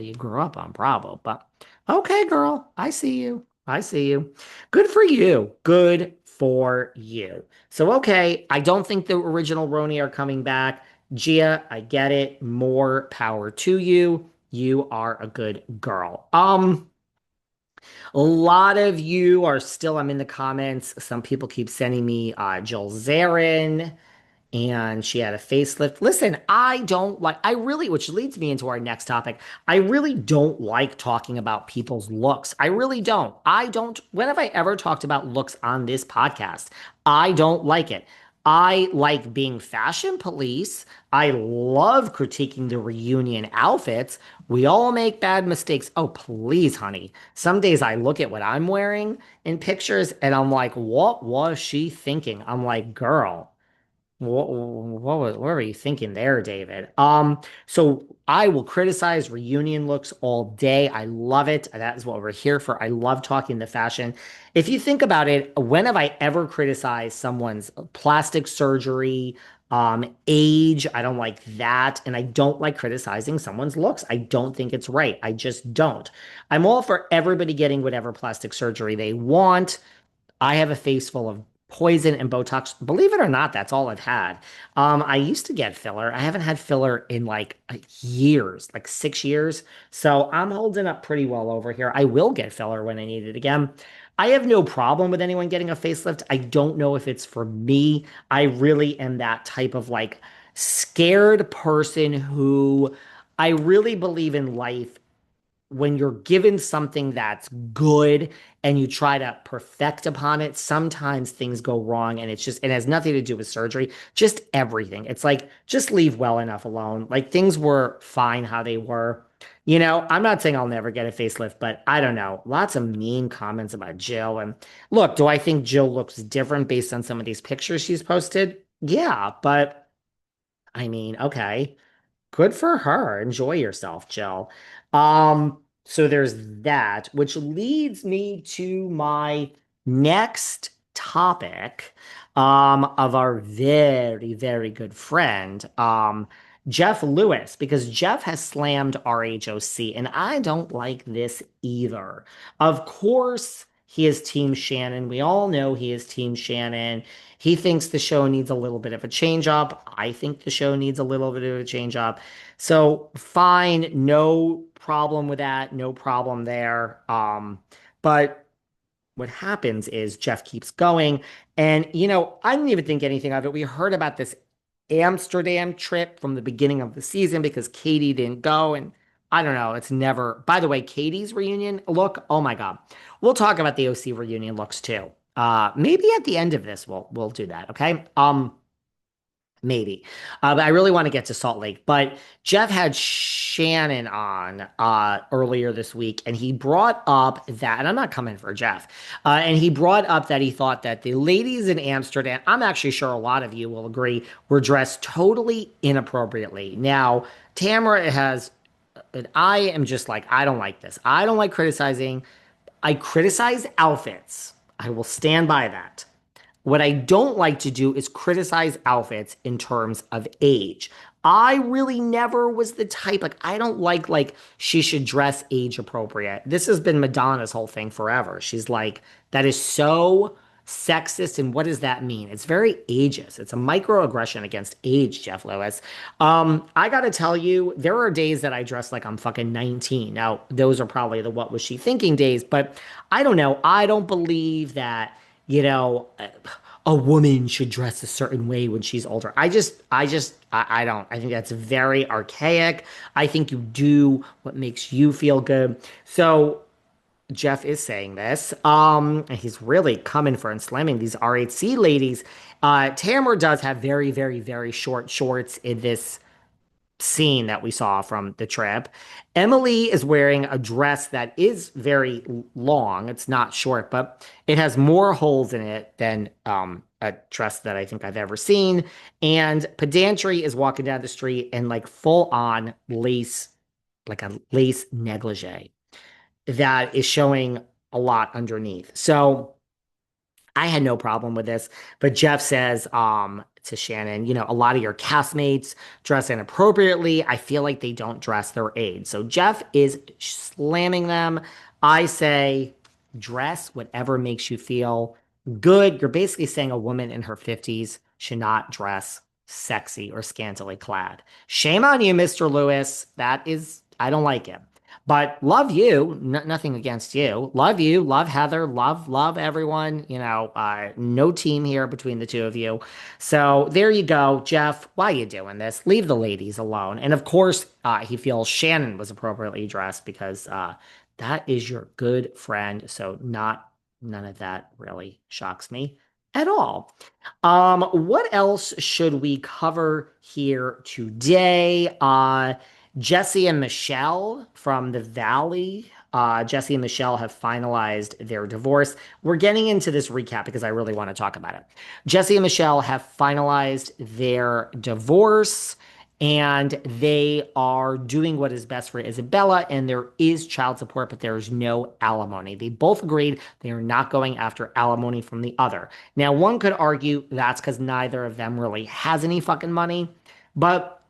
You grew up on Bravo, but okay, girl, I see you. I see you. Good for you. Good for you. So, okay, I don't think the original Roni are coming back. Gia, I get it. More power to you. You are a good girl. A lot of you are still, I'm in the comments. Some people keep sending me Jill Zarin and she had a facelift. Listen, I really, which leads me into our next topic. I really don't like talking about people's looks. I really don't. When have I ever talked about looks on this podcast? I don't like it. I like being fashion police. I love critiquing the reunion outfits. We all make bad mistakes. Oh, please, honey. Some days I look at what I'm wearing in pictures and I'm like, what was she thinking? I'm like, girl. What were you thinking there, David? So I will criticize reunion looks all day. I love it. That is what we're here for. I love talking the fashion. If you think about it, when have I ever criticized someone's plastic surgery, age? I don't like that. And I don't like criticizing someone's looks. I don't think it's right. I just don't. I'm all for everybody getting whatever plastic surgery they want. I have a face full of poison and Botox. Believe it or not, that's all I've had. I used to get filler. I haven't had filler in like years, like 6 years. So I'm holding up pretty well over here. I will get filler when I need it again. I have no problem with anyone getting a facelift. I don't know if it's for me. I really am that type of like scared person who I really believe in life when you're given something that's good and you try to perfect upon it, sometimes things go wrong and it has nothing to do with surgery, just everything. It's like, just leave well enough alone. Like things were fine how they were. I'm not saying I'll never get a facelift, but I don't know. Lots of mean comments about Jill. And look, do I think Jill looks different based on some of these pictures she's posted? Yeah, but I mean, okay. Good for her. Enjoy yourself, Jill. So there's that, which leads me to my next topic, of our very, very good friend, Jeff Lewis, because Jeff has slammed RHOC, and I don't like this either. Of course, he is Team Shannon. We all know he is Team Shannon. He thinks the show needs a little bit of a change up. I think the show needs a little bit of a change up. So fine, no problem with that, no problem there. But what happens is Jeff keeps going, and I didn't even think anything of it. We heard about this Amsterdam trip from the beginning of the season because Katie didn't go, and I don't know. It's never. By the way, Katie's reunion look. Oh my God, we'll talk about the OC reunion looks too. Maybe at the end of this, we'll do that. Okay. Maybe. But I really want to get to Salt Lake. But Jeff had Shannon on earlier this week, and he brought up that, and I'm not coming for Jeff, and he brought up that he thought that the ladies in Amsterdam, I'm actually sure a lot of you will agree, were dressed totally inappropriately. Now, Tamara has, and I am just like, I don't like this. I don't like criticizing. I criticize outfits. I will stand by that. What I don't like to do is criticize outfits in terms of age. I really never was the type, like, I don't like she should dress age appropriate. This has been Madonna's whole thing forever. She's like, that is so sexist. And what does that mean? It's very ageist. It's a microaggression against age, Jeff Lewis. I gotta tell you, there are days that I dress like I'm fucking 19. Now, those are probably the what was she thinking days, but I don't know. I don't believe that a woman should dress a certain way when she's older. I don't. I think that's very archaic. I think you do what makes you feel good. So Jeff is saying this. And he's really coming for and slamming these RHC ladies. Tamara does have very, very, very short shorts in this scene that we saw from the trip. Emily is wearing a dress that is very long. It's not short, but it has more holes in it than a dress that I think I've ever seen. And Pedantry is walking down the street in like full on lace, like a lace negligee that is showing a lot underneath. So I had no problem with this, but Jeff says to Shannon, a lot of your castmates dress inappropriately. I feel like they don't dress their age. So Jeff is slamming them. I say dress whatever makes you feel good. You're basically saying a woman in her 50s should not dress sexy or scantily clad. Shame on you, Mr. Lewis. I don't like him. But love you, nothing against you, love Heather, love everyone. No team here between the two of you. So there you go, Jeff. Why are you doing this? Leave the ladies alone. And of course, he feels Shannon was appropriately dressed because that is your good friend. So none of that really shocks me at all. What else should we cover here today? Jesse and Michelle from the Valley. Jesse and Michelle have finalized their divorce. We're getting into this recap because I really want to talk about it. Jesse and Michelle have finalized their divorce and they are doing what is best for Isabella, and there is child support, but there is no alimony. They both agreed they are not going after alimony from the other. Now, one could argue that's because neither of them really has any fucking money, but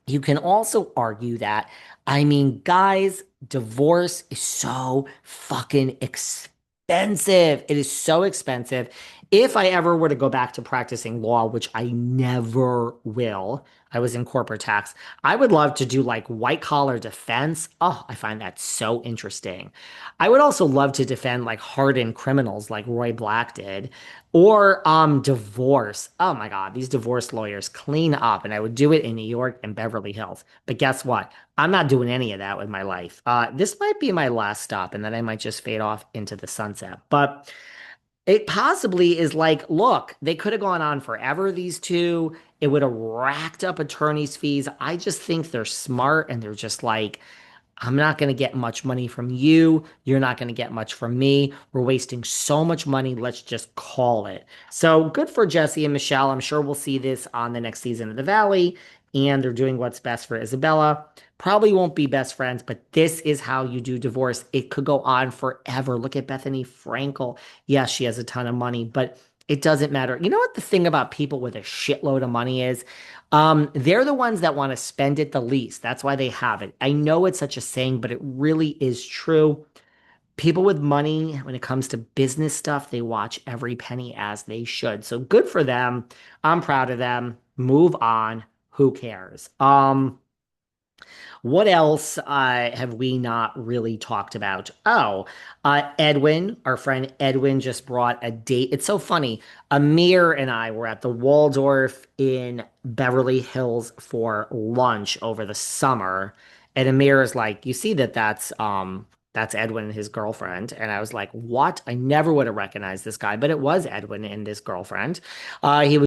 you can also argue that, I mean, guys, divorce is so fucking expensive. It is so expensive. If I ever were to go back to practicing law, which I never will, I was in corporate tax, I would love to do like white collar defense. Oh, I find that so interesting. I would also love to defend like hardened criminals like Roy Black did. Or divorce. Oh my God, these divorce lawyers clean up, and I would do it in New York and Beverly Hills. But guess what? I'm not doing any of that with my life. This might be my last stop, and then I might just fade off into the sunset. But it possibly is like, look, they could have gone on forever, these two. It would have racked up attorney's fees. I just think they're smart and they're just like, I'm not going to get much money from you. You're not going to get much from me. We're wasting so much money. Let's just call it. So good for Jesse and Michelle. I'm sure we'll see this on the next season of The Valley. And they're doing what's best for Isabella. Probably won't be best friends, but this is how you do divorce. It could go on forever. Look at Bethany Frankel. Yes, she has a ton of money, but it doesn't matter. You know what the thing about people with a shitload of money is? They're the ones that want to spend it the least. That's why they have it. I know it's such a saying, but it really is true. People with money, when it comes to business stuff, they watch every penny as they should. So good for them. I'm proud of them. Move on. Who cares? What else have we not really talked about? Oh, Edwin, our friend Edwin just brought a date. It's so funny. Amir and I were at the Waldorf in Beverly Hills for lunch over the summer. And Amir is like, you see that's Edwin and his girlfriend. And I was like, what? I never would have recognized this guy, but it was Edwin and his girlfriend. He was